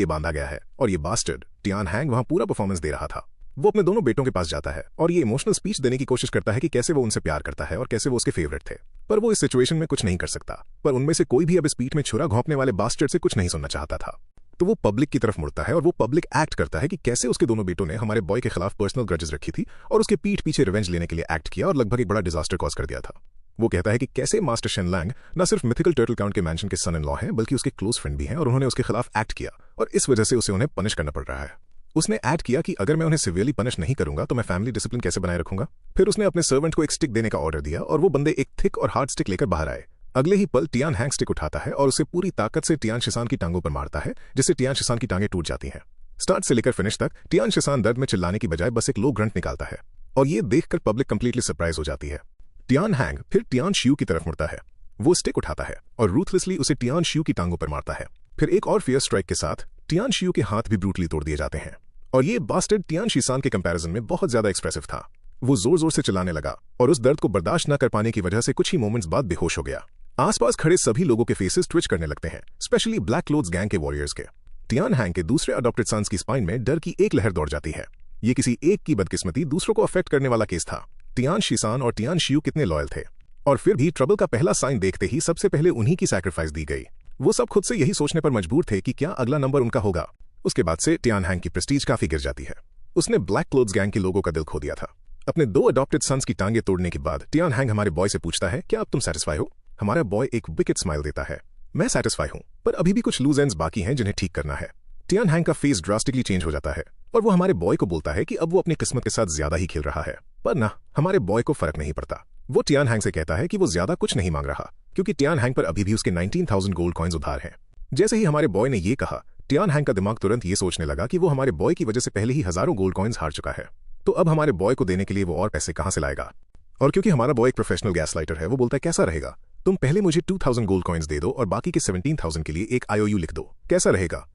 ये बांधा गया है और ये बास्टर्ड टियान हैंग वहां पूरा परफॉर्मेंस दे रहा था। वो अपने दोनों बेटों के पास जाता है और ये इमोशनल स्पीच देने की कोशिश करता है कि कैसे वो उनसे प्यार करता है और कैसे वो उसके फेवरेट थे, पर वो इस सिचुएशन में कुछ नहीं कर सकता। पर उनमें से कोई भी अब इस पीठ में छुरा घोंपने वाले बास्टर्ड से कुछ नहीं सुनना चाहता था। तो वो पब्लिक की तरफ मुड़ता है और वो पब्लिक एक्ट करता है कि कैसे उसके दोनों बेटों ने हमारे बॉय के खिलाफ पर्सनल ग्रजेस रखी थी और उसके पीठ पीछे रिवेंज लेने के लिए एक्ट किया और लगभग एक बड़ा डिजास्टर कॉज कर दिया था। वो कहता है कि कैसे मास्टर शेन लैंग न सिर्फ मिथिकल टर्टल काउंट के मैंशन के सन इन लॉ हैं बल्कि उसके क्लोज फ्रेंड भी हैं और उन्होंने उसके खिलाफ एक्ट किया और इस वजह से उसे उन्हें पनिश करना पड़ रहा है। उसने एक्ट किया कि अगर मैं उन्हें सिवियरली पनिश नहीं करूंगा तो मैं फैमिली डिसिप्लिन कैसे बनाए रखूंगा। फिर उसने अपने सर्वेंट को एक स्टिक देने का ऑर्डर दिया और वो बंदे एक थिक और हार्ड स्टिक लेकर बाहर आए। अगले ही पल टियान हैंग स्टिक उठाता है और उसे पूरी ताकत से टियान शिसान की टांगों पर मारता है, जिससे टियान शिसान की टांगें टूट जाती हैं। स्टार्ट से लेकर फिनिश तक टियान शिसान दर्द में चिल्लाने की बजाय बस एक लो ग्रंट निकालता है और ये देखकर पब्लिक कंप्लीटली सरप्राइज हो जाती है। टियान हैंग फिर टियान शियू की तरफ मुड़ता है। वो स्टिक उठाता है और रूथलेसली उसे टियान शियू की टांगों पर मारता है। फिर एक और फियर स्ट्राइक के साथ टियान शियू के हाथ भी ब्रूटली तोड़ दिए जाते हैं और ये बास्टर्ड टियान शिसान के कंपैरिजन में बहुत ज्यादा एक्सप्रेसिव था। वो जोर जोर से चिल्लाने लगा और उस दर्द को बर्दाश्त न कर पाने की वजह से कुछ ही मोमेंट्स बाद बेहोश हो गया। आसपास खड़े सभी लोगों के फेसेस ट्विच करने लगते हैं, स्पेशली ब्लैक क्लोथ्स गैंग के वॉरियर्स के। टियान हैंग के दूसरे अडॉप्टेड सन्स की स्पाइन में डर की एक लहर दौड़ जाती है। ये किसी एक की बदकिस्मती दूसरों को अफेक्ट करने वाला केस था। टियान शिसान और टियान शियू कितने लॉयल थे और फिर भी ट्रबल का पहला साइन देखते ही सबसे पहले उन्हीं की सैक्रिफाइस दी गई। वो सब खुद से यही सोचने पर मजबूर थे कि क्या अगला नंबर उनका होगा। उसके बाद से टियान हैंग की प्रेस्टीज काफी गिर जाती है। उसने ब्लैक क्लोथ्स गैंग के लोगों का दिल खो दिया था। अपने 2 अडॉप्टेड सन्स की टांगे तोड़ने के बाद टियान हैंग हमारे बॉय से पूछता है, क्या अब तुम सेटिस्फाई हो? हमारा बॉय एक विकेट स्माइल देता है। मैं सेटिस्फाई हूं, पर अभी भी कुछ लूज एंड्स बाकी हैं जिन्हें ठीक करना है। टियान हैंग का फेस ड्रास्टिकली चेंज हो जाता है और वो हमारे बॉय को बोलता है कि अब वो अपनी किस्मत के साथ ज्यादा ही खेल रहा है। पर ना, हमारे बॉय को फर्क नहीं पड़ता। वो टियान हैंग से कहता है कि वो ज्यादा कुछ नहीं मांग रहा क्योंकि टियान हैंग पर अभी भी उसके 19,000 गोल्ड कॉइन्स उधार हैं। जैसे ही हमारे बॉय ने ये कहा, टियान हैंग का दिमाग तुरंत ये सोचने लगा कि वो हमारे बॉय की वजह से पहले ही हजारों गोल्ड कॉइन्स हार चुका है, तो अब हमारे बॉय को देने के लिए वो और पैसे कहां से लाएगा। और क्योंकि हमारा बॉय एक प्रोफेशनल गैसलाइटर है, वो बोलता है, कैसा रहेगा, तुम पहले मुझे 2,000 गोल्ड कॉइन्स दे दो और बाकी के 17,000 के लिए एक IOU लिख दो, कैसा रहेगा।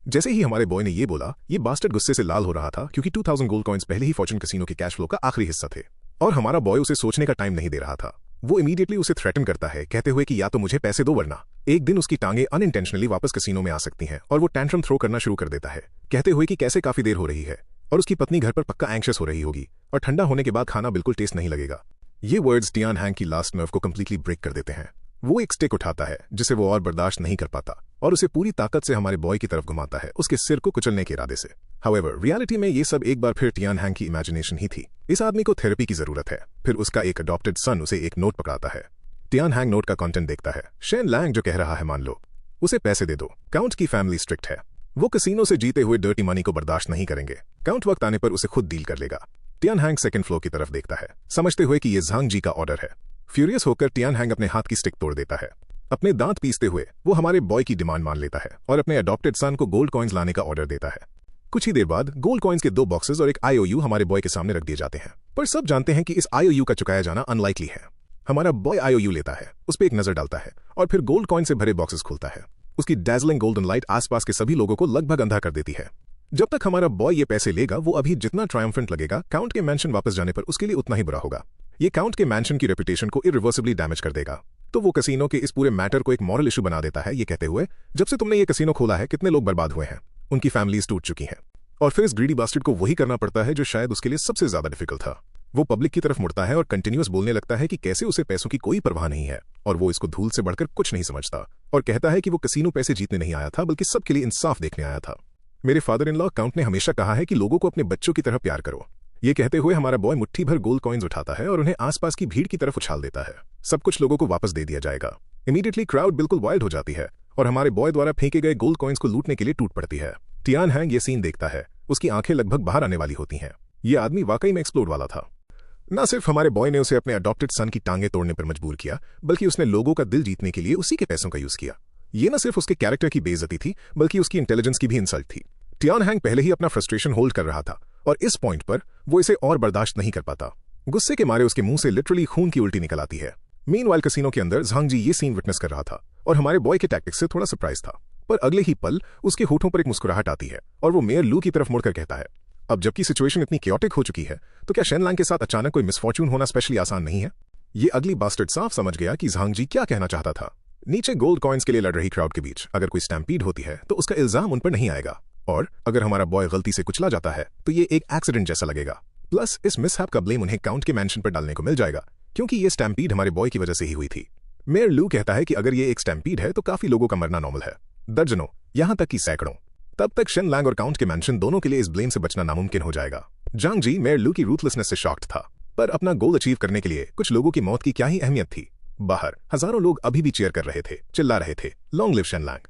जैसे ही हमारे बॉय ने ये बोला, ये बास्टर्ड गुस्से से लाल हो रहा था क्योंकि 2,000 गोल्ड कॉइन्स पहले ही फॉर्चून कैसीनो के कैश फ्लो का आखिरी हिस्सा थे और हमारा बॉय उसे सोचने का टाइम नहीं दे रहा था। वो इमीडिएटली उसे थ्रेटन करता है, कहते हुए कि या तो मुझे पैसे दो वरना एक दिन उसकी टांगे अनइंटेंशनली वापस कैसीनो में आ सकती हैं। और वो टैंट्रम थ्रो करना शुरू कर देता है, कहते हुए कि कैसे काफी देर हो रही है और उसकी पत्नी घर पर पक्का एंग्शियस हो रही होगी और ठंडा होने के बाद खाना बिल्कुल टेस्ट नहीं लगेगा। ये वर्ड्स टियान हैंग की लास्ट नर्व को कंप्लीटली ब्रेक कर देते हैं। वो एक स्टिक उठाता है जिसे वो और बर्दाश्त नहीं कर पाता और उसे पूरी ताकत से हमारे बॉय की तरफ घुमाता है, उसके सिर को कुचलने के इरादे से। हाउएवर रियलिटी में ये सब एक बार फिर टियान हैंग की इमेजिनेशन ही थी। इस आदमी को थेरेपी की जरूरत है। फिर उसका एक अडॉप्टेड सन उसे एक नोट पकड़ाता है। टियान हैंग नोट का कंटेंट देखता है। शेन लैंग जो कह रहा है, मान लो उसे पैसे दे दो, काउंट की फैमिली स्ट्रिक्ट है, वो कैसीनो से जीते हुए डर्टी मनी को बर्दाश्त नहीं करेंगे, काउंट वक्त आने पर उसे खुद डील कर लेगा। टियान हैंग सेकंड फ्लोर की तरफ देखता है, समझते हुए कि ये झांग जी का ऑर्डर है। फ्यूरियस होकर टियान हैंग अपने हाथ की स्टिक तोड़ देता है। अपने दांत पीसते हुए वो हमारे बॉय की डिमांड मान लेता है और अपने अडॉप्टेड सन को गोल्ड कॉइन्स लाने का ऑर्डर देता है। कुछ ही देर बाद गोल्ड कॉइन्स के 2 बॉक्सेस और एक IOU हमारे बॉय के सामने रख दिए जाते हैं, पर सब जानते हैं कि इस IOU का चुकाया जाना अनलाइकली है। हमारा बॉय IOU लेता है, उस पर एक नजर डालता है और फिर गोल्ड कॉइन से भरे बॉक्सेस खोलता है। उसकी डैजलिंग गोल्डन लाइट आसपास के सभी लोगों को लगभग अंधा कर देती है। जब तक हमारा बॉय ये पैसे लेगा, वो अभी जितना ट्रायम्फेंट लगेगा, काउंट के मैंशन वापस जाने पर उसके लिए उतना ही बुरा होगा। ये काउंट के मैंशन की रेपुटेशन को इरिवर्सिबली डैमेज कर देगा। तो वो कैसीनो के इस पूरे मैटर को एक मॉरल इशू बना देता है, ये कहते हुए, जब से तुमने ये कैसीनो खोला है कितने लोग बर्बाद हुए हैं, उनकी फैमिलीज टूट चुकी हैं। और फिर इस ग्रीडी बास्टर्ड को वही करना पड़ता है जो शायद उसके लिए सबसे ज्यादा डिफिकल्ट था। वो पब्लिक की तरफ मुड़ता है और कंटिन्यूअस बोलने लगता है कि कैसे उसे पैसों की कोई परवाह नहीं है और वो इसको धूल से बढ़कर कुछ नहीं समझता, और कहता है कि वो कैसीनो पैसे जीतने नहीं आया था बल्कि सबके लिए इंसाफ देखने आया था। मेरे फादर इन लॉ काउंट ने हमेशा कहा है कि लोगों को अपने बच्चों की तरह प्यार करो। ये कहते हुए हमारा बॉय मुट्ठी भर गोल्ड कॉइन्स उठाता है और उन्हें आसपास की भीड़ की तरफ उछाल देता है। सब कुछ लोगों को वापस दे दिया जाएगा। इमीडिएटली क्राउड बिल्कुल वाइल्ड हो जाती है और हमारे बॉय द्वारा फेंके गए गोल्ड कॉइन्स को लूटने के लिए टूट पड़ती है। टियान हैंग ये सीन देखता है, उसकी आंखें लगभग बाहर आने वाली होती हैं। ये आदमी वाकई में एक्सप्लोड वाला था। न सिर्फ हमारे बॉय ने उसे अपने अडॉप्टेड सन की टांगे तोड़ने पर मजबूर किया, बल्कि उसने लोगों का दिल जीतने के लिए उसी के पैसों का यूज किया। ये न सिर्फ उसके कैरेक्टर की बेइज्जती थी, बल्कि उसकी इंटेलिजेंस की भी इंसल्ट थी। टियान हैंग पहले ही अपना फ्रस्ट्रेशन होल्ड कर रहा था और इस पॉइंट पर वो इसे और बर्दाश्त नहीं कर पाता। गुस्से के मारे उसके मुंह से लिटरली खून की उल्टी निकल आती है। मीनवाइल कैसीनो के अंदर झांग जी ये सीन विटनेस कर रहा था और हमारे बॉय के टैक्टिक्स से थोड़ा सरप्राइज था, पर अगले ही पल उसके होठों पर एक मुस्कुराहट आती है और वो मेयर लू की तरफ मुड़कर कहता है, अब जबकि सिचुएशन इतनी क्योटिक हो चुकी है, तो क्या शेन लैंग के साथ अचानक कोई मिसफॉर्च्यून होना स्पेशली आसान नहीं है। ये अगली बास्टर्ड साफ समझ गया कि झांग जी क्या कहना चाहता था। नीचे गोल्ड कॉइन्स के लिए लड़ रही क्राउड के बीच अगर कोई स्टैम्पीड होती है तो उसका इल्जाम उन पर नहीं आएगा, और अगर हमारा बॉय गलती से कुचला जाता है तो ये एक एक्सीडेंट जैसा लगेगा। प्लस इस मिसहैप का ब्लेम उन्हें काउंट के मैंशन पर डालने को मिल जाएगा, क्योंकि ये स्टैम्पीड हमारे बॉय की वजह से ही हुई थी। मेयर लू कहता है कि अगर ये एक स्टैम्पीड है तो काफी लोगों का मरना नॉर्मल है, दर्जनों, यहां तक कि सैकड़ों। तब तक शेन लैंग और काउंट के मैंशन दोनों के लिए इस ब्लेम से बचना नामुमकिन हो जाएगा। जांग जी मेयर लू की रूथलेसनेस से शॉक्ड था, पर अपना गोल अचीव करने के लिए कुछ लोगों की मौत की क्या ही अहमियत थी। बाहर हजारों लोग अभी भी चीयर कर रहे थे, चिल्ला रहे थे, long live Shane Lang.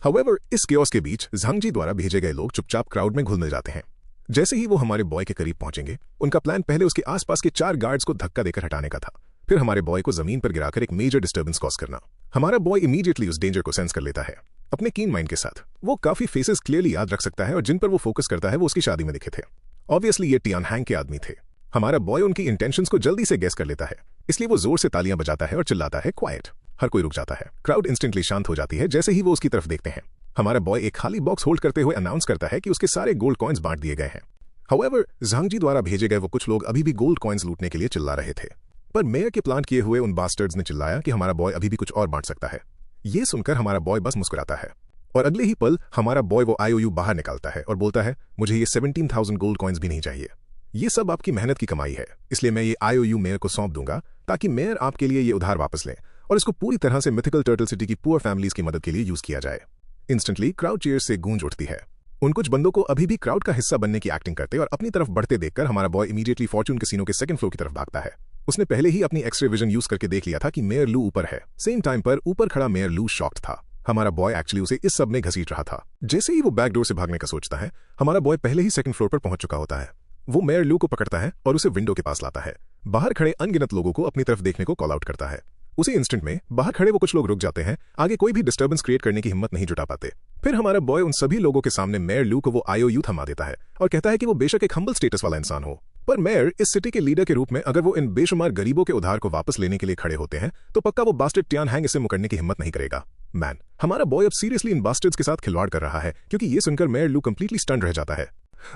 However इस केओस के बीच झांग जी द्वारा भेजे गए लोग चुपचाप क्राउड में घुल मिल जाते हैं। जैसे ही वो हमारे बॉय के करीब पहुंचेंगे, उनका प्लान पहले उसके आसपास के 4 गार्ड्स को धक्का देकर हटाने का था, फिर हमारे बॉय को जमीन पर गिराकर एक मेजर डिस्टर्बेंस कॉज करना। हमारा बॉय इमीडिएटली उस डेंजर को सेंस कर लेता है। अपने कीन माइंड के साथ वो काफी फेसेस क्लियरली याद रख सकता है, और जिन पर वो फोकस करता है वो उसकी शादी में दिखे थे। ऑब्वियसली ये टियान हैंग के आदमी थे। हमारा बॉय उनकी इंटेंशंस को जल्दी से गेस कर लेता है, इसलिए वो जोर से तालियां बजाता है और चिल्लाता है, क्वाइट। हर कोई रुक जाता है। क्राउड इंस्टेंटली शांत हो जाती है जैसे ही वो उसकी तरफ देखते हैं। हमारा बॉय एक खाली बॉक्स होल्ड करते हुए अनाउंस करता है कि उसके सारे गोल्ड कॉइन्स बांट दिए गए हैं। हाउएवर झांग जी द्वारा भेजे गए वो कुछ लोग अभी भी गोल्ड कॉइन्स लूटने के लिए चिल्ला रहे थे, पर मेयर के प्लांट किए हुए उन बास्टर्ड्स ने चिल्लाया कि हमारा बॉय अभी भी कुछ और बांट सकता है। ये सुनकर हमारा बॉय बस मुस्कुराता है, और अगले ही पल हमारा बॉय वो आईओयू बाहर निकालता है और बोलता है, मुझे ये 17,000 गोल्ड कॉइन्स भी नहीं चाहिए। ये सब आपकी मेहनत की कमाई है, इसलिए मैं ये आईओयू मेयर को सौंप दूंगा ताकि मेयर आपके लिए ये उधार वापस ले और इसको पूरी तरह से मिथिकल टर्टल सिटी की पुअर फैमिलीज की मदद के लिए यूज किया जाए। इंस्टेंटली क्राउड चीयर्स से गूंज उठती है। उन कुछ बंदों को अभी भी क्राउड का हिस्सा बनने की एक्टिंग करते और अपनी तरफ बढ़ते देखकर हमारा बॉय इमीडिएटली फॉर्च्यून कैसीनो के सेकंड फ्लोर की तरफ भागता है। उसने पहले ही अपनी एक्सरे विजन यूज करके देख लिया था कि मेयर लू ऊपर है। सेम टाइम पर ऊपर खड़ा मेयर लू शॉक्ड था। हमारा बॉय एक्चुअली उसे इस सब में घसीट रहा था। जैसे ही वो बैक डोर से भागने का सोचता है, हमारा बॉय पहले ही सेकंड फ्लोर पर पहुंच चुका होता है। वो मेयर लू को पकड़ता है और उसे विंडो के पास लाता है। बाहर खड़े अनगिनत लोगों को अपनी तरफ देखने को कॉल आउट करता है। उसी इंस्टेंट में बाहर खड़े वो कुछ लोग रुक जाते हैं, आगे कोई भी डिस्टर्बेंस क्रिएट करने की हिम्मत नहीं जुटा पाते। फिर हमारा बॉय उन सभी लोगों के सामने मेयर लू को वो आईओयू थमा देता है और कहता है कि वो बेशक एक हम्बल स्टेटस वाला इंसान हो, पर मेयर इस सिटी के लीडर के रूप में अगर वो इन बेशुमार गरीबों के उधार को वापस लेने के लिए खड़े होते हैं तो पक्का वो बास्टर्ड टियान हैंग इसे मुकरने की हिम्मत नहीं करेगा। मैन, हमारा बॉय अब सीरियसली इन बास्टर्ड्स के साथ खिलवाड़ कर रहा है, क्योंकि ये सुनकर मेयर लू कंप्लीटली स्टन्ड रह जाता है।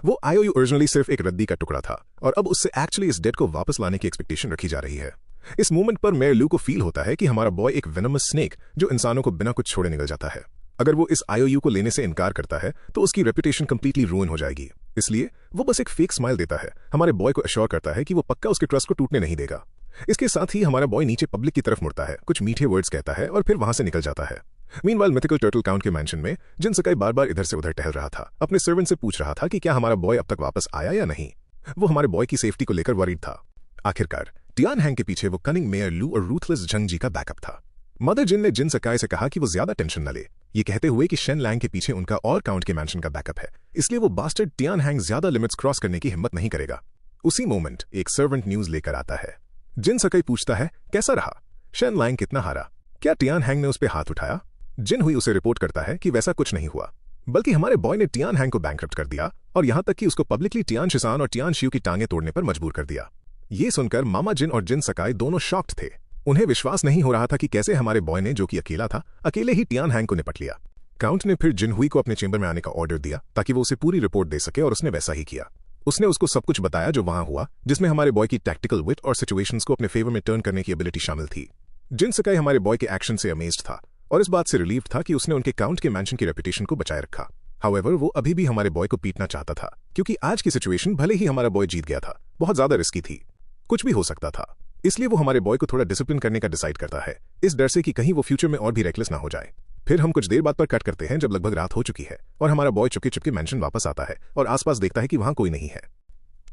वो आईओयू ओरिजिनली सिर्फ एक रद्दी का टुकड़ा था, और अब उससे एक्चुअली इस डेट को वापस लाने की एक्सपेक्टेशन रखी जा रही है। इस मोमेंट पर मेयर लू को फील होता है कि हमारा बॉय एक वेनमस स्नेक जो इंसानों को बिना कुछ छोड़े निकल जाता है। अगर वो इस आईओयू को लेने से इनकार करता है तो उसकी रेपुटेशन कंप्लीटली रूइन हो जाएगी। इसलिए वो बस एक फेक स्माइल देता है, हमारे बॉय को अश्योर करता है कि वो पक्का उसके ट्रस्ट को टूटने नहीं देगा। इसके साथ ही हमारा बॉय नीचे पब्लिक की तरफ मुड़ता है, कुछ मीठे वर्ड्स कहता है और फिर वहां से निकल जाता है। मीनवाइल मिथिकल टर्टल काउंट के मैंशन में जिन सकाई बार बार इधर से उधर टहल रहा था, अपने सर्वेंट से पूछ रहा था कि क्या हमारा बॉय अब तक वापस आया या नहीं। वो हमारे बॉय की सेफ्टी को लेकर वरीड था। आखिरकार टियान हैंग के पीछे वो कनिंग मेयर लू और रूथलेस झंग जी का बैकअप था। मदर जिन ने जिन सकाई से कहा कि वो ज्यादा टेंशन न ले, ये कहते हुए कि शेन लैंग के पीछे उनका और काउंट के मैंशन का बैकअप है, इसलिए वो बास्टर्ड टियान हैंग ज्यादा लिमिट्स क्रॉस करने की हिम्मत नहीं करेगा। उसी मोमेंट एक सर्वेंट न्यूज लेकर आता है। जिन सकाई पूछता है, कैसा रहा? शेन लैंग कितना हारा? क्या टियान हैंग ने उस पर हाथ उठाया? जिन हुई उसे रिपोर्ट करता है कि वैसा कुछ नहीं हुआ, बल्कि हमारे बॉय ने टियान हैंग को बैंकरप्ट कर दिया और यहां तक कि उसको पब्लिकली टियान शिसान और टियान शिव की टांगें तोड़ने पर मजबूर कर दिया। ये सुनकर मामा जिन और जिन सकाई दोनों शॉक्ड थे। उन्हें विश्वास नहीं हो रहा था कि कैसे हमारे बॉय ने, जो कि अकेला था, अकेले ही टियान हैंग को निपट लिया। काउंट ने फिर जिन हुई को अपने चेंबर में आने का ऑर्डर दिया ताकि वो उसे पूरी रिपोर्ट दे सके, और उसने वैसा ही किया। उसने उसको सब कुछ बताया जो वहां हुआ, जिसमें हमारे बॉय की टैक्टिकल विट और सिचुएशंस को अपने फेवर में टर्न करने की एबिलिटी शामिल थी। जिन सकाई हमारे बॉय के एक्शन से अमेज्ड था और इस बात से रिलीव था कि उसने उनके काउंट के मैंशन की रेपुटेशन को बचाए रखा। हाउएवर वो अभी भी हमारे बॉय को पीटना चाहता था, क्योंकि आज की सिचुएशन भले ही हमारा बॉय जीत गया था, बहुत ज्यादा रिस्की थी, कुछ भी हो सकता था। इसलिए वो हमारे बॉय को थोड़ा डिसिप्लिन करने का डिसाइड करता है, इस डर से कि कहीं वो फ्यूचर में और भी रेकलेस ना हो जाए। फिर हम कुछ देर बाद पर कट करते हैं जब लगभग रात हो चुकी है और हमारा बॉय चुपके चुपके मैंशन वापस आता है और आसपास देखता है कि वहां कोई नहीं है।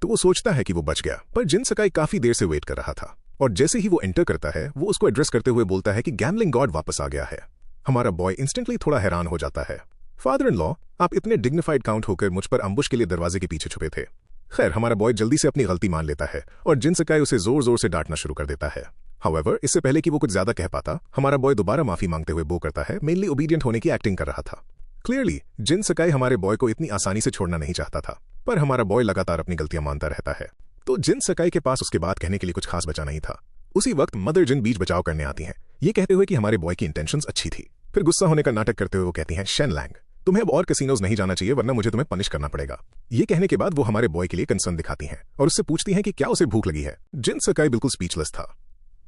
तो वो सोचता है कि वो बच गया, पर जिन सकाई काफी देर से वेट कर रहा था, और जैसे ही वो एंटर करता है वो उसको एड्रेस करते हुए बोलता है कि गैम्बलिंग गॉड वापस आ गया है। हमारा बॉय इंस्टेंटली थोड़ा हैरान हो जाता है। फादर इन लॉ, आप इतने डिग्निफाइड काउंट होकर मुझ पर अम्बुश के लिए दरवाजे के पीछे छुपे थे। खैर, हमारा बॉय जल्दी से अपनी गलती मान लेता है और जिन सकाई उसे जोर जोर से डांटना शुरू कर देता है। हाउएवर, इससे पहले कि वो कुछ ज्यादा कह पाता, हमारा बॉय दोबारा माफी मांगते हुए बो करता है, मेनली ओबीडियंट होने की एक्टिंग कर रहा था। क्लियरली जिन सकाई हमारे बॉय को इतनी आसानी से छोड़ना नहीं चाहता था, पर हमारा बॉय लगातार अपनी गलतियां मानता रहता है। तो जिन सकाई के पास उसके बाद कहने के लिए कुछ खास बचा नहीं था। उसी वक्त मदर जिन बीच बचाव करने आती हैं, ये कहते हुए कि हमारे बॉय की इंटेंशंस अच्छी थी। फिर गुस्सा होने का नाटक करते हुए वो कहती हैं, शेन लैंग, तुम्हें अब और कैसीनोज नहीं जाना चाहिए, वरना मुझे तुम्हें पनिश करना पड़ेगा। ये कहने के बाद वो हमारे बॉय के लिए कंसर्न दिखाती हैं और उससे पूछती हैं कि क्या उसे भूख लगी है। जिन सकाई बिल्कुल स्पीचलेस था।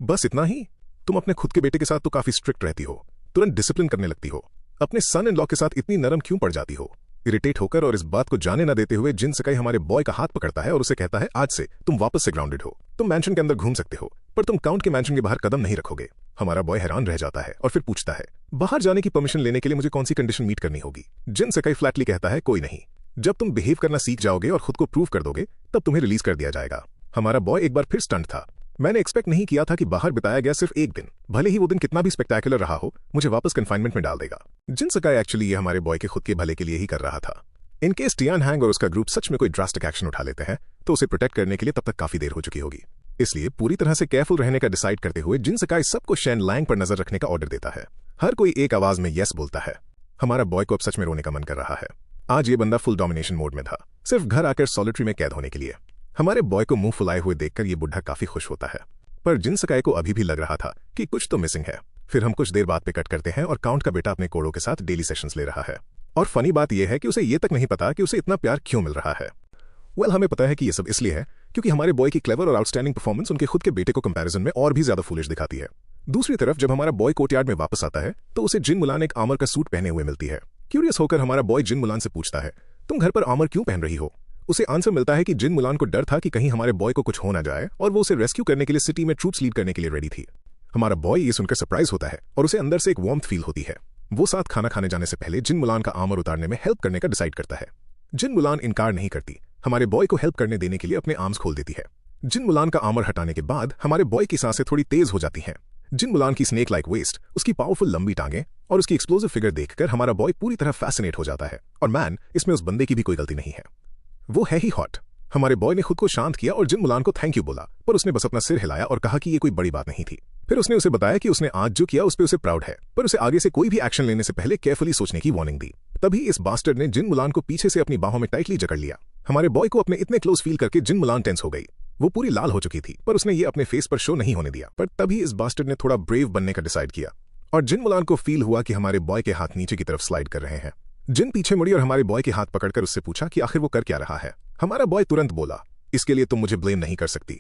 बस इतना ही? तुम अपने खुद के बेटे के साथ तो काफी स्ट्रिक्ट रहती हो, तुरंत डिसिप्लिन करने लगती हो, अपने सन इन लॉ के साथ इतनी नरम क्यों पड़ जाती हो। इरिटेट होकर और इस बात को जाने न देते हुए जिन सकाई हमारे बॉय का हाथ पकड़ता है और उसे कहता है, आज से तुम वापस से ग्राउंडेड हो, तुम मैंशन के अंदर घूम सकते हो पर तुम काउंट के मैंशन के बाहर कदम नहीं रखोगे। हमारा बॉय हैरान रह जाता है और फिर पूछता है, बाहर जाने की परमिशन लेने के लिए मुझे कौन सी कंडीशन मीट करनी होगी। जिन सकाई फ्लैटली कहता है, कोई नहीं, जब तुम बिहेव करना सीख जाओगे और खुद को प्रूव कर दोगे तब तुम्हें रिलीज कर दिया जाएगा। हमारा बॉय एक बार फिर स्टंट था। मैंने एक्सपेक्ट नहीं किया था कि बाहर बिताया गया सिर्फ एक दिन, भले ही वो दिन कितना भी स्पेक्टेकुलर रहा हो, मुझे वापस कन्फाइनमेंट में डाल देगा। जिन सकाई एक्चुअली ये हमारे बॉय के खुद के भले के लिए ही कर रहा था। इन केस टियान हैंग और उसका ग्रुप सच में कोई ड्रास्टिक एक्शन उठा लेते हैं तो उसे प्रोटेक्ट करने के लिए तब तक काफी देर हो चुकी होगी। इसलिए पूरी तरह से केयरफुल रहने का डिसाइड करते हुए जिन सकाई सबको शेन लैंग पर नजर रखने का ऑर्डर देता है। हर कोई एक आवाज में यस बोलता है। हमारा बॉय को अब सच में रोने का मन कर रहा है। आज ये बंदा फुल डोमिनेशन मोड में था, सिर्फ घर आकर सॉलिटरी में कैद होने के लिए। हमारे बॉय को मुंह फुलाए हुए देखकर ये बुढ़ा काफी खुश होता है, पर जिन सकाई को अभी भी लग रहा था कि कुछ तो मिसिंग है। फिर हम कुछ देर बाद पे कट करते हैं और काउंट का बेटा अपने कोड़ों के साथ डेली सेशंस ले रहा है। और फनी बात यह है कि उसे ये तक नहीं पता कि उसे इतना प्यार क्यों मिल रहा है। हमें पता है कि ये सब इसलिए है क्योंकि हमारे बॉय की क्लेवर और आउटस्टैंडिंग परफॉर्मेंस उनके खुद के बेटे को कंपैरिजन में और भी ज्यादा फूलिश दिखाती है। दूसरी तरफ जब हमारा बॉय कोर्टयार्ड में वापस आता है तो उसे जिन मुलान एक आर्मर का सूट पहने हुए मिलती है। क्यूरियस होकर हमारा बॉय जिन मुलान से पूछता है, तुम घर पर आर्मर क्यों पहन रही हो। उसे आंसर मिलता है कि जिन मुलान को डर था कि कहीं हमारे बॉय को कुछ हो ना जाए और वो उसे रेस्क्यू करने के लिए सिटी में ट्रूप्स लीड करने के लिए रेडी थी। हमारा बॉय ये सुनकर सरप्राइज होता है और उसे अंदर से एक वार्मथ फील होती है। वो साथ खाना खाने जाने से पहले जिन मुलान का आर्मर उतारने में हेल्प करने का डिसाइड करता है। जिन मुलान इनकार नहीं करती, हमारे बॉय को हेल्प करने देने के लिए अपने आर्म्स खोल देती है। जिन मुलान का आर्मर हटाने के बाद हमारे बॉय की सांसें थोड़ी तेज हो जाती हैं। जिन मुलान की स्नेक लाइक वेस्ट, उसकी पावरफुल लंबी टांगें और उसकी एक्सप्लोसिव फिगर देखकर हमारा बॉय पूरी तरह फैसिनेट हो जाता है। और मैन, इसमें उस बंदे की भी कोई गलती नहीं है, वो है ही हॉट। हमारे बॉय ने खुद को शांत किया और जिन मुलान को थैंक यू बोला, पर उसने बस अपना सिर हिलाया और कहा कि ये कोई बड़ी बात नहीं थी। फिर उसने उसे बताया कि उसने आज जो किया उस पर उसे प्राउड है, पर उसे आगे से कोई भी एक्शन लेने से पहले केयरफुली सोचने की वार्निंग दी। तभी इस बास्टर्ड ने जिन मुलान को पीछे से अपनी बाहों में टाइटली जकड़ लिया। हमारे बॉय को अपने इतने क्लोज फील करके जिन मुलान टेंस हो गई। वो पूरी लाल हो चुकी थी, पर उसने ये अपने फेस पर शो नहीं होने दिया। पर तभी इस बास्टर्ड ने थोड़ा ब्रेव बनने का डिसाइड किया और जिन मुलान को फील हुआ कि हमारे बॉय के हाथ नीचे की तरफ स्लाइड कर रहे हैं। जिन पीछे मुड़ी और हमारे बॉय के हाथ पकड़कर उससे पूछा कि आखिर वो कर क्या रहा है। हमारा बॉय तुरंत बोला, इसके लिए तुम मुझे ब्लेम नहीं कर सकती,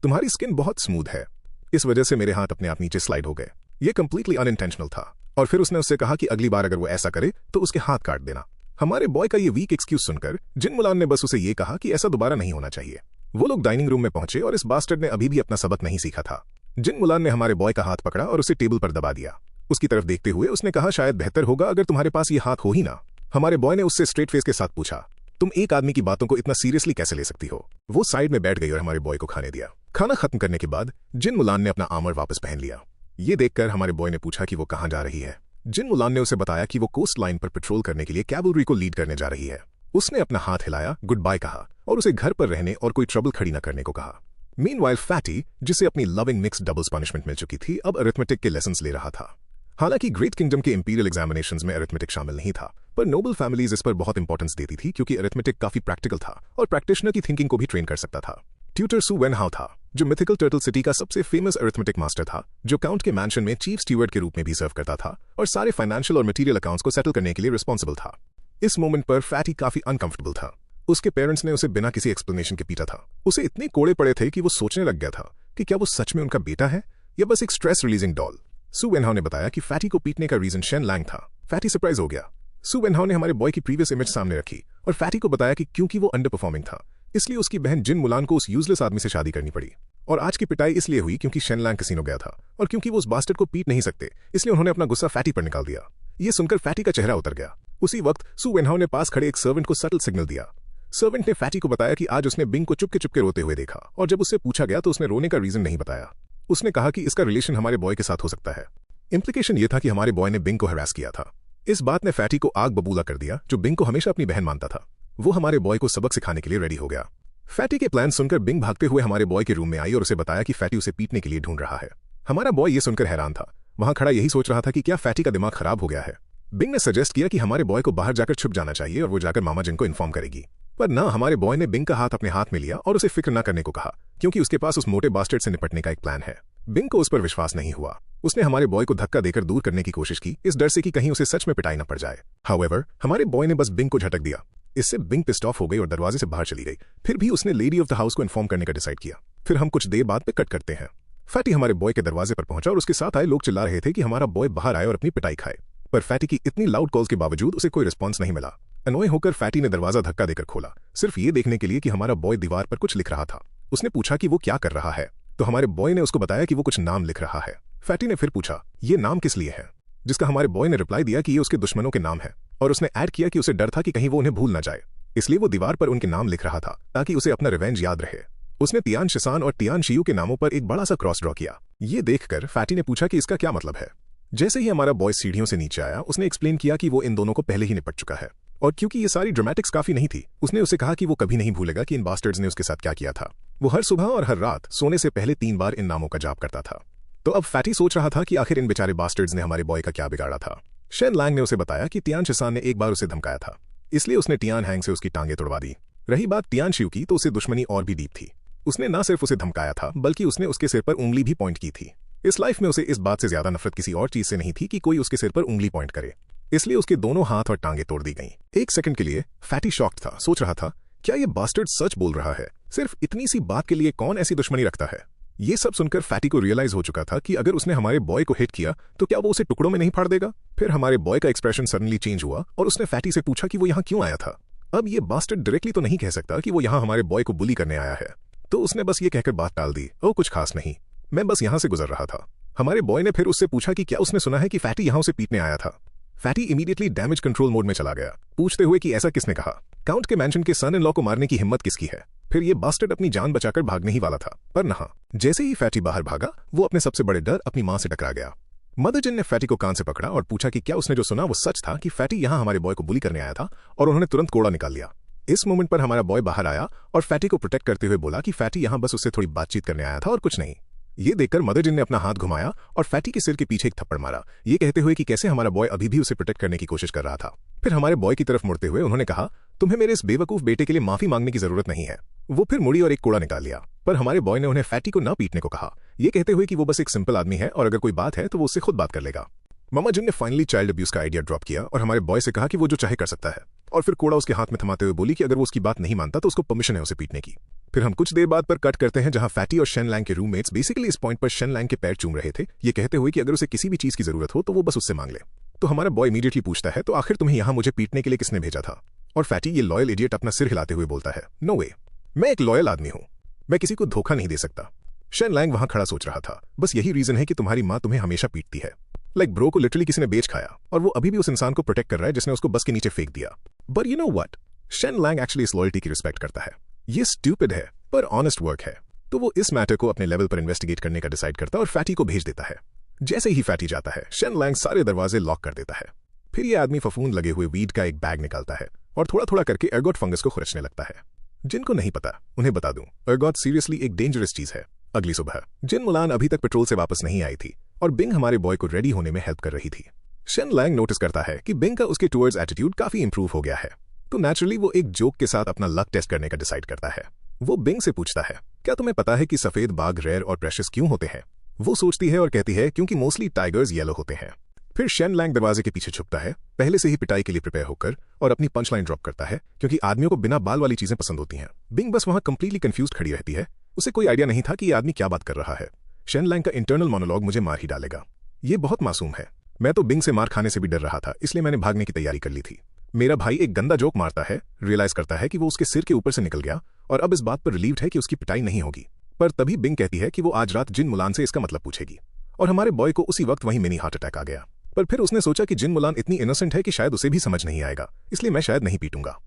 तुम्हारी स्किन बहुत स्मूथ है, इस वजह से मेरे हाथ अपने आप नीचे स्लाइड हो गए। ये कंप्लीटली अनइंटेंशनल था। और फिर उसने उससे कहा कि अगली बार अगर वो ऐसा करे तो उसके हाथ काट देना। हमारे बॉय का ये वीक एक्सक्यूज सुनकर जिन मुलान ने बस उसे ये कहा कि ऐसा दोबारा नहीं होना चाहिए। वो लोग डाइनिंग रूम में पहुंचे और इस बास्टर्ड ने अभी भी अपना सबक नहीं सीखा था। जिन मुलान ने हमारे बॉय का हाथ पकड़ा और उसे टेबल पर दबा दिया। उसकी तरफ देखते हुए उसने कहा, शायद बेहतर होगा अगर तुम्हारे पास ये हाथ हो ही ना। हमारे बॉय ने उससे स्ट्रेट फेस के साथ पूछा, तुम एक आदमी की बातों को इतना सीरियसली कैसे ले सकती हो। वो साइड में बैठ गई और हमारे बॉय को खाने दिया। खाना खत्म करने के बाद जिन मुलान ने अपना आर्मर वापस पहन लिया। ये देखकर हमारे बॉय ने पूछा कि वो कहां जा रही है। जिन मुलान ने उसे बताया कि वो कोस्ट लाइन पर पेट्रोल करने के लिए कैवलरी को लीड करने जा रही है। उसने अपना हाथ हिलाया, गुड बाय कहा और उसे घर पर रहने और कोई ट्रबल खड़ी न करने को कहा। मीनवाइल फैटी, जिसे अपनी लविंग मिक्स्ड डबल्स पनिशमेंट मिल चुकी थी, अब अरिथमेटिक के लेसन्स ले रहा था। हालांकि ग्रेट किंगडम के इंपीरियल एग्जामिनेशंस में अरिथमेटिक शामिल नहीं था, पर नोबल फैमिलीज इस पर बहुत इंपॉर्टेंस देती थी क्योंकि अरिथमेटिक काफी प्रैक्टिकल था और प्रैक्टिशनर की थिंकिंग को भी ट्रेन कर सकता था। ट्यूटर सू वेन हाउ था, जो मिथिकल टर्टल सिटी का सबसे फेमस अरिथमेटिक मास्टर था, जो काउंट के मैंशन में चीफ स्टीवर्ड के रूप में भी सर्व करता था और सारे फाइनेंशियल और मटेरियल अकाउंट्स को सेटल करने के लिए रिस्पॉन्सिबल था। इस मोमेंट पर फैटी काफी अनकंफर्टेबल था। उसके पेरेंट्स ने उसे बिना किसी एक्सप्लेनेशन के पीटा था। उसे इतने कोड़े पड़े थे कि वो सोचने लग गया था कि क्या वो सच में उनका बेटा है या बस एक स्ट्रेस रिलीजिंग डॉल। सू वेनहाउ ने बताया कि फैटी को पीटने का रीजन शेन लैंग था। फैटी सरप्राइज हो गया। सू वेनहाउ ने हमारे बॉय की प्रीवियस इमेज सामने रखी और फैटी को बताया कि क्योंकि वो अंडर परफॉर्मिंग था, इसलिए उसकी बहन जिन मुलान को उस यूजलेस आदमी से शादी करनी पड़ी। और आज की पिटाई इसलिए हुई क्योंकि शेन लैंग कैसीनो गया था और क्योंकि वो उस बास्टर्ड को पीट नहीं सकते, इसलिए उन्होंने अपना गुस्सा फैटी पर निकाल दिया। ये सुनकर फैटी का चेहरा उतर गया। उसी वक्त सू वेनहाउ ने पास खड़े एक सर्वेंट को सटल सिग्नल दिया। सर्वेंट ने फैटी को बताया कि आज उसने बिंग को चुपके रोते हुए देखा और जब उससे पूछा गया तो उसने रोने का रीजन नहीं बताया। उसने कहा कि इसका रिलेशन हमारे बॉय के साथ हो सकता है। इंप्लीकेशन ये था कि हमारे बॉय ने बिंग को हरास किया था। इस बात ने फैटी को आग बबूला कर दिया, जो बिंग को हमेशा अपनी बहन मानता था। वो हमारे बॉय को सबक सिखाने के लिए रेडी हो गया। फैटी के प्लान सुनकर बिंग भागते हुए हमारे बॉय के रूम में आई और उसे बताया कि फैटी उसे पीटने के लिए ढूंढ रहा है। हमारा बॉय ये सुनकर हैरान था। वहां खड़ा यही सोच रहा था कि क्या फैटी का दिमाग खराब हो गया है। बिंग ने सजेस्ट किया कि हमारे बॉय को बाहर जाकर छुप जाना चाहिए और वो जाकर मामा जिन को इन्फॉर्म करेगी। पर ना, हमारे बॉय ने बिंग का हाथ अपने हाथ में लिया और उसे फिक्र न करने को कहा क्योंकि उसके पास उस मोटे बास्टर्ड से निपटने का एक प्लान है। बिंग को उस पर विश्वास नहीं हुआ। उसने हमारे बॉय को धक्का देकर दूर करने की कोशिश की, इस डर से कि कहीं उसे सच में पिटाई न पड़ जाए। हाउएवर, हमारे बॉय ने बस बिंग को झटक दिया। इससे बिंग पिस्ड ऑफ हो गई और दरवाजे से बाहर चली गई। फिर भी उसने लेडी ऑफ द हाउस को इन्फॉर्म करने का डिसाइड किया। फिर हम कुछ देर बाद पे कट करते हैं। फैटी हमारे बॉय के दरवाजे पर पहुंचा और उसके साथ आए लोग चिल्ला रहे थे कि हमारा बॉय बाहर आए और अपनी पिटाई खाए, पर फैटी की इतनी लाउड कॉल्स के बावजूद उसे कोई रिस्पॉन्स नहीं मिला। अनोय होकर फैटी ने दरवाजा धक्का देकर खोला, सिर्फ ये देखने के लिए कि हमारा बॉय दीवार पर कुछ लिख रहा था। उसने पूछा कि वो क्या कर रहा है, तो हमारे बॉय ने उसको बताया कि वो कुछ नाम लिख रहा है। फैटी ने फिर पूछा, ये नाम किस लिए है, जिसका हमारे बॉय ने रिप्लाई दिया कि ये उसके दुश्मनों के नाम है, और उसने ऐड किया कि उसे डर था कि कहीं वो उन्हें भूल ना जाए, इसलिए वो दीवार पर उनके नाम लिख रहा था ताकि उसे अपना रिवेंज याद रहे। उसने तियान शिसान और तियान शियू के नामों पर एक बड़ा सा क्रॉस ड्रॉ किया। ये देखकर फैटी ने पूछा कि इसका क्या मतलब है। जैसे ही हमारा बॉय सीढ़ियों से नीचे आया, उसने एक्सप्लेन किया कि वो इन दोनों को पहले ही निपट चुका है, और क्योंकि ये सारी ड्रामेटिक्स काफी नहीं थी, उसने उसे कहा कि वो कभी नहीं भूलेगा कि इन बास्टर्ड्स ने उसके साथ क्या किया था। वो हर सुबह और हर रात सोने से पहले 3 बार इन नामों का जाप करता था। तो अब फैटी सोच रहा था कि आखिर इन बेचारे बास्टर्ड्स ने हमारे बॉय का क्या बिगाड़ा था। शेन लैंग ने उसे बताया कि तियान शिसान ने एक बार उसे धमकाया था, इसलिए उसने तियान हैंग से उसकी टांगें तोड़वा दी। रही बात तियान शियू की, तो उसे दुश्मनी और भी डीप थी। उसने न सिर्फ उसे धमकाया था, बल्कि उसने उसके सिर पर उंगली भी पॉइंट की थी। इस लाइफ में उसे इस बात से ज्यादा नफरत किसी और चीज से नहीं थी कि कोई उसके सिर पर उंगली पॉइंट करे, इसलिए उसके दोनों हाथ और टांगें तोड़ दी गईं। एक सेकंड के लिए फैटी शॉक्ड था, सोच रहा था क्या ये बास्टर्ड सच बोल रहा है, सिर्फ इतनी सी बात के लिए कौन ऐसी दुश्मनी रखता है। ये सब सुनकर फैटी को रियलाइज हो चुका था कि अगर उसने हमारे बॉय को हिट किया तो क्या वो उसे टुकड़ों में नहीं फाड़ देगा। फिर हमारे बॉय का एक्सप्रेशन सडनली चेंज हुआ और उसने फैटी से पूछा कि वो यहाँ क्यों आया था। अब ये बास्टर्ड डायरेक्टली तो नहीं कह सकता कि वो यहाँ हमारे बॉय को बुली करने आया है, तो उसने बस ये कहकर बात टाल दी, ओ कुछ खास नहीं, मैं बस यहाँ से गुजर रहा था। हमारे बॉय ने फिर उससे पूछा कि क्या उसने सुना है कि फैटी यहाँ उसे पीटने आया था। Fatty immediately damage control mode में चला गया, पूछते हुए कि ऐसा किसने कहा, काउंट के मैंशन के सन इन लॉ को मारने की हिम्मत किसकी है। फिर ये बास्टर्ड अपनी जान बचाकर भागने ही वाला था, पर नहा, जैसे ही फैटी बाहर भागा, वो अपने सबसे बड़े डर अपनी मां से टकरा गया। मदर जिन ने फैटी को कान से पकड़ा और पूछा कि क्या उसने जो सुना वो सच था कि फैटी यहाँ हमारे बॉय को बुली करने आया था, और उन्होंने तुरंत कोड़ा निकाल लिया। इस मोमेंट पर हमारा बॉय बाहर आया और फैटी को प्रोटेक्ट करते हुए बोला कि फैटी यहाँ बस उससे थोड़ी बातचीत करने आया था और कुछ नहीं। ये देखकर मदर जिन ने अपना हाथ घुमाया और फैटी के सिर के पीछे एक थप्पड़ मारा, ये कहते हुए कि कैसे हमारा बॉय अभी भी उसे प्रोटेक्ट करने की कोशिश कर रहा था। फिर हमारे बॉय की तरफ मुड़ते हुए उन्होंने कहा, तुम्हें मेरे इस बेवकूफ बेटे के लिए माफी मांगने की जरूरत नहीं है। वो फिर मुड़ी और एक कोड़ा निकाल लिया, पर हमारे बॉय ने उन्हें फैटी को न पीटने को कहा, ये कहते हुए कि वो बस एक सिंपल आदमी है और अगर कोई बात है तो वो उससे खुद बात कर लेगा। मामा जिन ने फाइनली चाइल्ड अब्यूज का आइडिया ड्रॉप किया और हमारे बॉय से कहा कि वो जो चाहे कर सकता है, और फिर कोड़ा उसके हाथ में थमाते हुए बोली कि अगर वो उसकी बात नहीं मानता तो उसको परमिशन है उसे पीटने की। फिर हम कुछ देर बाद पर कट करते हैं जहां फैटी और शेन लैंग के रूममेट्स बेसिकली इस पॉइंट पर शेन लैंग के पैर चूम रहे थे, ये कहते हुए कि अगर उसे किसी भी चीज की जरूरत हो तो वो बस उससे मांग ले। तो हमारा बॉय इमीडिएटली पूछता है, तो आखिर तुम्हें यहाँ मुझे पीटने के लिए किसने भेजा था। और फैटी ये लॉयल इडियट अपना सिर हिलाते हुए बोलता है, नो वे, मैं एक लॉयल आदमी हूँ, मैं किसी को धोखा नहीं दे सकता। शेन लैंग वहां खड़ा सोच रहा था, बस यही रीजन है कि तुम्हारी माँ तुम्हें हमेशा पीटती है। लाइक ब्रो को लिटरली किसी ने बेच खाया और वो अभी भी उस इंसान को प्रोटेक्ट कर रहा है जिसने उसको बस के नीचे फेंक दिया। But you know what, Shen Lang actually इस लॉयल्टी की रिस्पेक्ट करता है। ये स्टूपिड है पर ऑनेस्ट वर्क है, तो वो इस मैटर को अपने लेवल पर इन्वेस्टिगेट करने का डिसाइड करता है और फैटी को भेज देता है। जैसे ही फैटी जाता है, शेन लैंग सारे दरवाजे लॉक कर देता है। फिर ये आदमी फफूंद लगे हुए वीड का एक बैग निकालता है और थोड़ा थोड़ा करके एर्गोट फंगस को खुरचने लगता है। जिनको नहीं पता उन्हें बता दूं, एर्गोट सीरियसली एक डेंजरस चीज है। अगली सुबह जिन मुलान अभी तक पेट्रोल से वापस नहीं आई थी और बिंग हमारे बॉय को रेडी होने में हेल्प कर रही थी। शेन लैंग नोटिस करता है कि बिंग का उसके टुवर्ड्स एटीट्यूड काफी इंप्रूव हो गया है, तो नेचुरली वो एक जोक के साथ अपना लक टेस्ट करने का डिसाइड करता है। वो बिंग से पूछता है, क्या तुम्हें पता है कि सफेद बाघ रेयर और प्रेशियस क्यों होते हैं। वो सोचती है और कहती है, क्योंकि मोस्टली टाइगर्स येलो होते हैं। फिर शेन लैंग दरवाजे के पीछे छुपता है, पहले से ही पिटाई के लिए प्रिपेयर होकर, और अपनी पंच लाइन ड्रॉप करता है, क्योंकि आदमियों को बिना बाल वाली चीजें पसंद होती हैं। बिंग बस वहां कंप्लीटली कंफ्यूज्ड खड़ी रहती है, उसे कोई आइडिया नहीं था कि ये आदमी क्या बात कर रहा है। शेन लैंग का इंटरनल मोनोलॉग मुझे मार ही डालेगा, ये बहुत मासूम है। मैं तो बिंग से मार खाने से भी डर रहा था, इसलिए मैंने भागने की तैयारी कर ली थी। मेरा भाई एक गंदा जोक मारता है, रियलाइज करता है कि वो उसके सिर के ऊपर से निकल गया और अब इस बात पर रिलीव्ड है कि उसकी पिटाई नहीं होगी। पर तभी बिंग कहती है कि वो आज रात जिन मुलान से इसका मतलब पूछेगी, और हमारे बॉय को उसी वक्त वहीं मिनी हार्ट अटैक आ गया। पर फिर उसने सोचा कि जिन मुलान इतनी इनोसेंट है कि शायद उसे भी समझ नहीं आएगा, इसलिए मैं शायद नहीं पीटूंगा।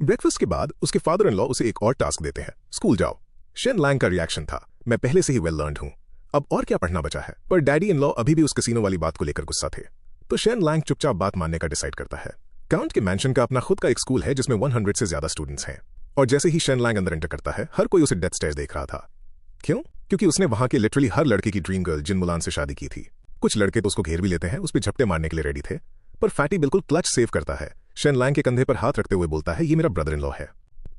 ब्रेकफास्ट के बाद उसके फादर इन लॉ उसे एक और टास्क देते हैं, स्कूल जाओ। शेन लैंग का रिएक्शन था, मैं पहले से ही वेल लर्नड हूं, अब और क्या पढ़ना बचा है। पर डैडी इन लॉ अभी भी उस कसीनो वाली बात को लेकर गुस्सा थे, तो शेन लैंग चुपचाप बात मानने का डिसाइड करता है। काउंट के मैंशन का अपना खुद का एक स्कूल है जिसमें 100 से ज्यादा स्टूडेंट्स हैं, और जैसे ही शेन लैंग अंदर एंटर करता है, हर कोई उसे डेथ स्टेयर्स देख रहा था। क्यों? क्योंकि उसने वहां के लिटरली हर लड़के की ड्रीम गर्ल जिन मुलान से शादी की थी। कुछ लड़के तो उसको घेर भी लेते हैं, उस पर झपटे मारने के लिए रेडी थे, पर फैटी बिल्कुल क्लच सेव करता है। शेन लैंग के कंधे पर हाथ रखते हुए बोलता है, ये मेरा ब्रदर इन लॉ है,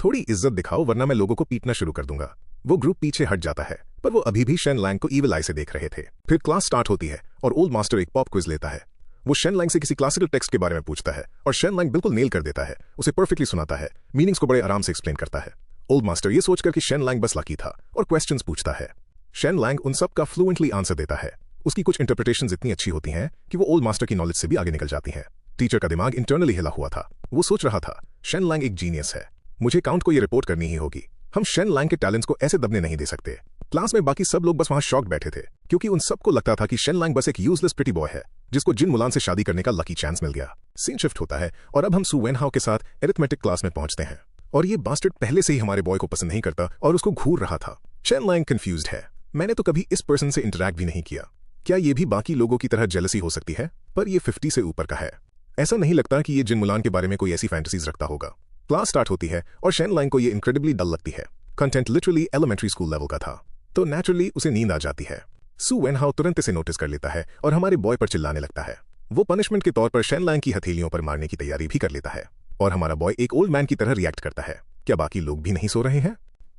थोड़ी इज्जत दिखाओ वरना मैं लोगों को पीटना शुरू कर दूंगा। वो ग्रुप पीछे हट जाता है, पर वो अभी भी शेन लैंग को ईविल आई से देख रहे थे। फिर क्लास स्टार्ट होती है और ओल्ड मास्टर एक पॉप क्विज लेता है। वो शेन लैंग से किसी क्लासिकल टेक्स्ट के बारे में पूछता है और शेन लैंग बिल्कुल नेल कर देता है, उसे परफेक्टली सुनाता है, मीनिंग्स को बड़े आराम से एक्सप्लेन करता है। ओल्ड मास्टर ये सोचकर कि शेन लैंग बस लकी था और क्वेश्चंस पूछता है, शेन लैंग उन सब का फ्लुएंटली आंसर देता है। उसकी कुछ इंटरप्रिटेशंस इतनी अच्छी होती हैं कि वो ओल्ड मास्टर की नॉलेज से भी आगे निकल जाती हैं। टीचर का दिमाग इंटरनली हिला हुआ था। वो सोच रहा था शेन लैंग एक जीनियस है, मुझे काउंट को ये रिपोर्ट करनी ही होगी। हम शेन लैंग के टैलेंट्स को ऐसे दबने नहीं दे सकते। क्लास में बाकी सब लोग बस वहां शॉक बैठे थे, क्योंकि उन सबको लगता था कि शेन लैंग बस एक यूजलेस प्रिटी बॉय है जिसको जिन मुलान से शादी करने का लकी चांस मिल गया। सीन शिफ्ट होता है और अब हम सू वेनहाउ के साथ एरिथमेटिक क्लास में पहुंचते हैं और ये बास्टर्ड पहले से ही हमारे बॉय को पसंद नहीं करता और उसको घूर रहा था। शेन लैंग कंफ्यूज्ड है। मैंने तो कभी इस पर्सन से इंटरैक्ट भी नहीं किया, क्या ये भी बाकी लोगों की तरह जेलसी हो सकती है? पर ये 50 से ऊपर का है। ऐसा नहीं लगता कि ये जिन मुलान के बारे में कोई ऐसी फैंटेसीज रखता होगा। क्लास स्टार्ट होती है और शेन लैंग को ये इनक्रेडिबली डल लगती है। Content literally elementary school level का था, तो नेचुरली उसे नींद आ जाती है। सू वेनहाउ तुरंत इसे नोटिस कर लेता है और हमारे बॉय पर चिल्लाने लगता है। वो पनिशमेंट के तौर पर शेन लैंग की हथेलियों पर मारने की तैयारी भी कर लेता है और हमारा बॉय एक ओल्ड मैन की तरह रिएक्ट करता है। क्या बाकी लोग भी नहीं सो रहे हैं?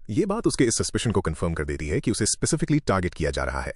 ये बात उसके इस सस्पिशन को कंफर्म कर देती है कि उसे स्पेसिफिकली टारगेट किया जा रहा है।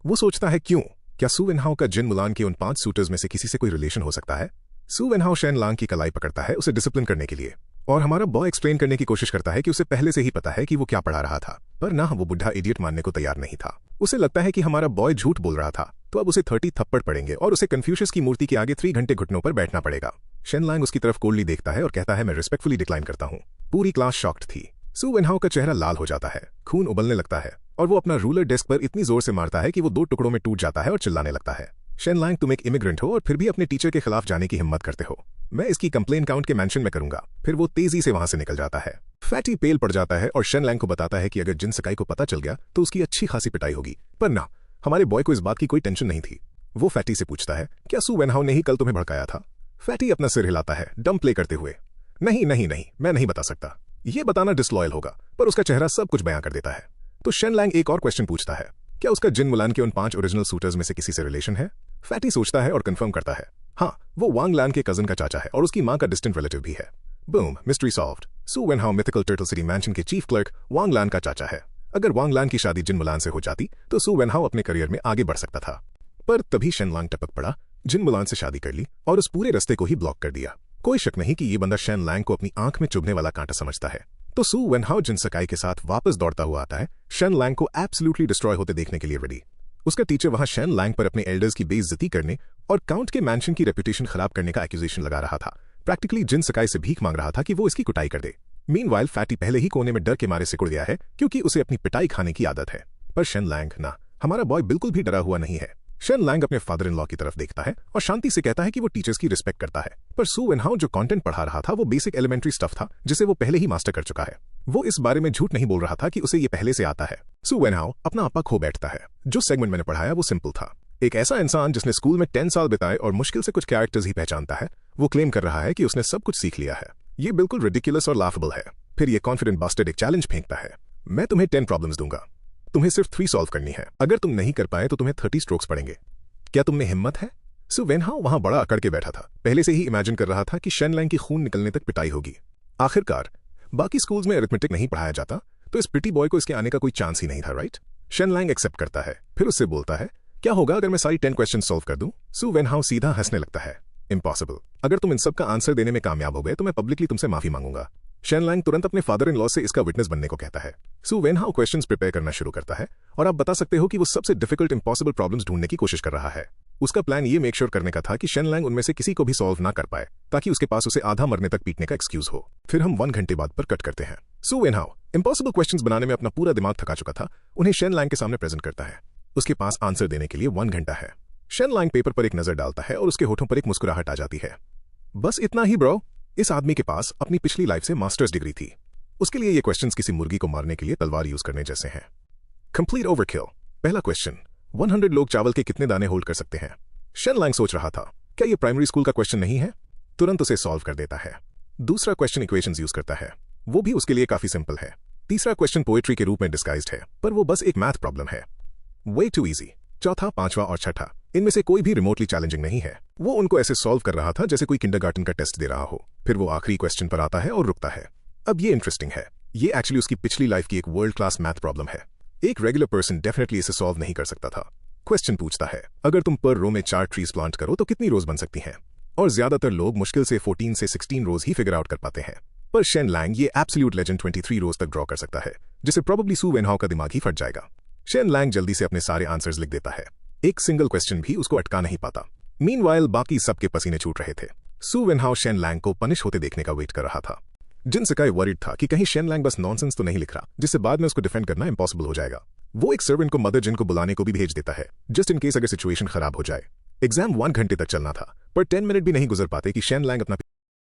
वो सोचता है क्यों? क्या सू वेनहाउ का जिन मुलान के उन 5 शूटर्स में से किसी से कोई रिलेशन हो सकता है? सू वेनहाउ शेन लैंग की कलाई पकड़ता है उसे डिसिप्लिन करने के लिए, और हमारा बॉय एक्सप्लेन करने की कोशिश करता है कि उसे पहले से ही पता है कि वो क्या पढ़ा रहा था। पर ना, वो बुढ़ा इडियट मानने को तैयार नहीं था। उसे लगता है कि हमारा बॉय झूठ बोल रहा था, तो अब उसे 30 थप्पड़ पड़ेंगे और उसे कन्फ्यूशियस की मूर्ति के आगे 3 घंटे घुटनों पर बैठना पड़ेगा। शेन लैंग उसकी तरफ कोल्डली देखता है और कहता है मैं रिस्पेक्टफुली डिक्लाइन करता हूँ। पूरी क्लास शॉक्ड थी। सू वेनहाउ का चेहरा लाल हो जाता है, खून उबलने लगता है और वो अपना रूलर डेस्क पर इतनी जोर से मारता है कि वो 2 टुकड़ों में टूट जाता है और चिल्लाने लगता है। शेन लैंग, तुम एक इमिग्रेंट हो और फिर भी अपने टीचर के खिलाफ जाने की हिम्मत करते हो। मैं इसकी कंप्लेन काउंट के मेंशन में करूंगा। फिर वो तेजी से वहां से निकल जाता है। फैटी पेल पड़ जाता है और शेन लैंग को बताता है कि अगर जिन सकाई को पता चल गया तो उसकी अच्छी खासी पिटाई होगी। पर ना, हमारे बॉय को इस बात की कोई टेंशन नहीं थी। वो फैटी से पूछता है क्या सू वेनहाउ ने ही कल तुम्हें भड़काया था? फैटी अपना सिर हिलाता है डम प्ले करते हुए। नहीं नहीं नहीं, मैं नहीं बता सकता। ये बताना डिसलॉयल होगा। पर उसका चेहरा सब कुछ बयां कर देता है। तो शेन लैंग एक और क्वेश्चन पूछता है, क्या उसका जिन मुलान के उन 5 ओरिजिनल शूटर्स में से किसी से रिलेशन है? फैटी सोचता है और कंफर्म करता है, हाँ, वो वांग लैन के कजन का चाचा है और उसकी मां का डिस्टेंट रिलेटिव भी है। Boom, mystery solved. Su Wenhao mythical turtle city mansion के चीफ क्लर्क वांग लैन का चाचा है। अगर वांग लैन की शादी जिन मुलान से हो जाती तो सू वेनहाउ अपने करियर में आगे बढ़ सकता था। पर तभी शेन लैंग टपक पड़ा, जिन मुलान से शादी कर ली और उस पूरे रास्ते को ही ब्लॉक कर दिया। कोई शक नहीं कि ये बंदा शेन लैंग को अपनी आंख में चुभने वाला कांटा समझता है। तो सू वेनहाउ जिन सकाई के साथ वापस दौड़ता हुआ आता है, शेन लैंग को एब्सोल्युटली डिस्ट्रॉय होते देखने के लिए रेडी। उसका टीचर वहां शेन लैंग पर अपने एल्डर्स की बेइज्जती करने और काउंट के मैंशन की रेपुटेशन खराब करने का एक्यूजेशन लगा रहा था। प्रैक्टिकली जिन सकाई से भीख मांग रहा था कि वो इसकी कुटाई कर दे। मीनवाइल फैटी पहले ही कोने में डर के मारे सिकुड़ गया है, क्योंकि उसे अपनी पिटाई खाने की आदत है। पर शेन लैंग ना, हमारा बॉय बिल्कुल भी डरा हुआ नहीं है। शेन लैंग अपने फादर इन लॉ की तरफ देखता है और शांति से कहता है कि वो टीचर्स की रिस्पेक्ट करता है। पर सू वेनहाउ जो कंटेंट पढ़ा रहा था वो बेसिक एलिमेंट्री स्टफ था जिसे वो पहले ही मास्टर कर चुका है। वो इस बारे में झूठ नहीं बोल रहा था कि उसे ये पहले से आता है। सू वेनहाउ अपना आपा खो बैठता है। जो सेगमेंट मैंने पढ़ाया वो सिंपल था। एक ऐसा इंसान जिसने स्कूल में 10 साल बिताए और मुश्किल से कुछ कैरेक्टर्स ही पहचानता है, वो क्लेम कर रहा है कि उसने सब कुछ सीख लिया है। ये बिल्कुल रिडिकुलस और लाफेबल है। फिर ये कॉन्फिडेंट बास्टर्ड एक चैलेंज फेंकता है, मैं तुम्हें 10 प्रॉब्लम्स दूंगा, तुम्हें सिर्फ 3 सॉल्व करनी है। अगर तुम नहीं कर पाए तो तुम्हें 30 स्ट्रोक्स पड़ेंगे। क्या तुम में हिम्मत है? सू वेनहाउ वहां बड़ा अकड़ के बैठा था। पहले से ही इमेजिन कर रहा था कि शेन लैंग की खून निकलने तक पिटाई होगी। आखिरकार बाकी स्कूल्स में अरिथमेटिक नहीं पढ़ाया जाता, तो इस प्रिटी बॉय को इसके आने का कोई चांस ही नहीं था, राइट? शेन लैंग एक्सेप्ट करता है। फिर उससे बोलता है, क्या होगा अगर मैं सारी 10 क्वेश्चन सॉल्व कर दूं? सू वेनहाउ सीधा हंसने लगता है, इम्पॉसिबल। अगर तुम इन सब का आंसर देने में कामयाब हो गए तो मैं पब्लिकली तुमसे माफी मांगूंगा। शेन लैंग तुरंत अपने फादर इन लॉ से इसका विटनेस बनने को कहता है। सू वेनहाउ क्वेश्चंस प्रिपेयर करना शुरू करता है और आप बता सकते हो कि वो सबसे डिफिकल्ट इम्पॉसिबल प्रॉब्लम्स ढूंढने की कोशिश कर रहा है। उसका प्लान ये मेक श्योर करने का था कि शेन लैंग उनमें से किसी को भी सॉल्व ना कर पाए, ताकि उसके पास उसे आधा मरने तक पीटने का एक्सक्यूज हो। फिर हम 1 घंटे बाद पर कट करते हैं। सू वेनहाउ इम्पॉसिबल क्वेश्चंस बनाने में अपना पूरा दिमाग थका चुका था, उन्हें शेन लैंग के सामने प्रेजेंट करता है। उसके पास आंसर देने के लिए 1 घंटा है। शेन लैंग पेपर पर एक नजर डालता है और उसके होठों पर एक मुस्कुराहट आ जाती है। बस इतना ही ब्रो। इस आदमी के पास अपनी पिछली लाइफ से मास्टर्स डिग्री थी। उसके लिए ये क्वेश्चंस किसी मुर्गी को मारने के लिए तलवार यूज करने जैसे हैं। Complete overkill. पहला क्वेश्चन, 100 लोग चावल के कितने दाने होल्ड कर सकते हैं? शेन लैंग सोच रहा था, क्या ये प्राइमरी स्कूल का क्वेश्चन नहीं है? तुरंत उसे सॉल्व कर देता है। दूसरा क्वेश्चन इक्वेशंस यूज करता है, वो भी उसके लिए काफी सिंपल है। तीसरा क्वेश्चन पोएट्री के रूप में डिस्गाइज्ड है, पर वो बस एक मैथ प्रॉब्लम है, वे टू इजी। चौथा, पांचवा और छठा, इनमें से कोई भी रिमोटली चैलेंजिंग नहीं है। वो उनको ऐसे सॉल्व कर रहा था जैसे कोई किंडरगार्टन का टेस्ट दे रहा हो। फिर वो आखिरी क्वेश्चन पर आता है और रुकता है। अब ये इंटरेस्टिंग है, ये एक्चुअली उसकी पिछली लाइफ की एक वर्ल्ड क्लास मैथ प्रॉब्लम है। एक रेगुलर पर्सन डेफिनेटली इसे सॉल्व नहीं कर सकता था। क्वेश्चन पूछता है, अगर तुम पर रो में 4 ट्रीज प्लांट करो तो कितनी रोज बन सकती हैं? और ज्यादातर लोग मुश्किल से 14 से 16 रोज ही फिगर आउट कर पाते हैं। पर शेन लैंग ये एब्सोल्यूट लेजेंड 23 रोज तक ड्रॉ कर सकता है, जिसे प्रोबेबली सू वेनहाउ का दिमाग ही फट जाएगा। शेन लैंग जल्दी से अपने सारे आंसर्स लिख देता है। एक सिंगल क्वेश्चन भी उसको अटका नहीं पाता। मीनवाइल बाकी सबके पसीने छूट रहे थे। सू वेनहाउ शेन लैंग को पनिश होते देखने का वेट कर रहा था। जिन सिकाई वरीड था कि कहीं शेन लैंग बस नॉनसेंस तो नहीं लिख रहा जिससे बाद में उसको डिफेंड करना इम्पॉसिबल हो जाएगा। वो एक सर्वेंट को मदर जिन को बुलाने को भी भेज देता है जस्ट इन केस अगर सिचुएशन खराब हो जाए। एग्जाम 1 घंटे तक चलना था पर 10 मिनट भी नहीं गुजर पाते कि शेन लैंग अपना